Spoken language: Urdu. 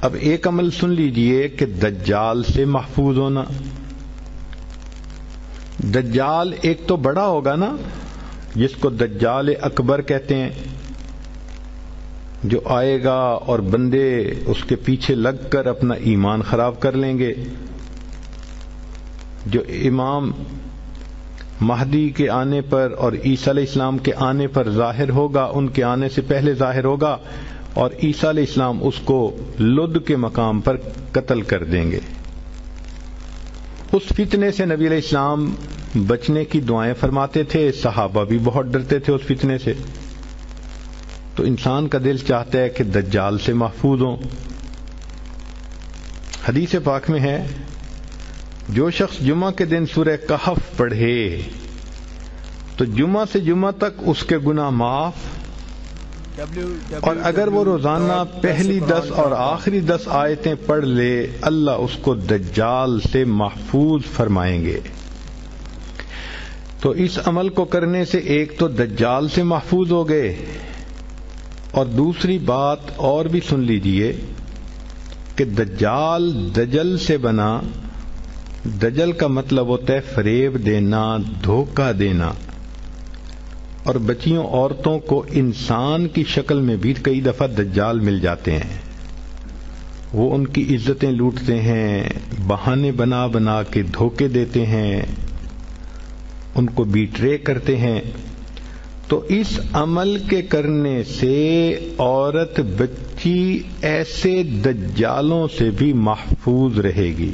اب ایک عمل سن لیجئے کہ دجال سے محفوظ ہونا. دجال ایک تو بڑا ہوگا نا، جس کو دجال اکبر کہتے ہیں، جو آئے گا اور بندے اس کے پیچھے لگ کر اپنا ایمان خراب کر لیں گے. جو امام مہدی کے آنے پر اور عیسیٰ علیہ السلام کے آنے پر ظاہر ہوگا، ان کے آنے سے پہلے ظاہر ہوگا، اور عیسیٰ علیہ السلام اس کو لد کے مقام پر قتل کر دیں گے. اس فتنے سے نبی علیہ السلام بچنے کی دعائیں فرماتے تھے، صحابہ بھی بہت ڈرتے تھے اس فتنے سے. تو انسان کا دل چاہتا ہے کہ دجال سے محفوظ ہوں. حدیث پاک میں ہے، جو شخص جمعہ کے دن سورہ کہف پڑھے تو جمعہ سے جمعہ تک اس کے گناہ معاف، اور اگر وہ روزانہ پہلی 10 اور آخری 10 آیتیں پڑھ لے، اللہ اس کو دجال سے محفوظ فرمائیں گے. تو اس عمل کو کرنے سے ایک تو دجال سے محفوظ ہو گئے، اور دوسری بات اور بھی سن لیجئے کہ دجال دجل سے بنا. دجل کا مطلب ہوتا ہے فریب دینا، دھوکہ دینا. اور بچیوں عورتوں کو انسان کی شکل میں بھی کئی دفعہ دجال مل جاتے ہیں. وہ ان کی عزتیں لوٹتے ہیں، بہانے بنا بنا کے دھوکے دیتے ہیں، ان کو بیٹرے کرتے ہیں. تو اس عمل کے کرنے سے عورت بچی ایسے دجالوں سے بھی محفوظ رہے گی.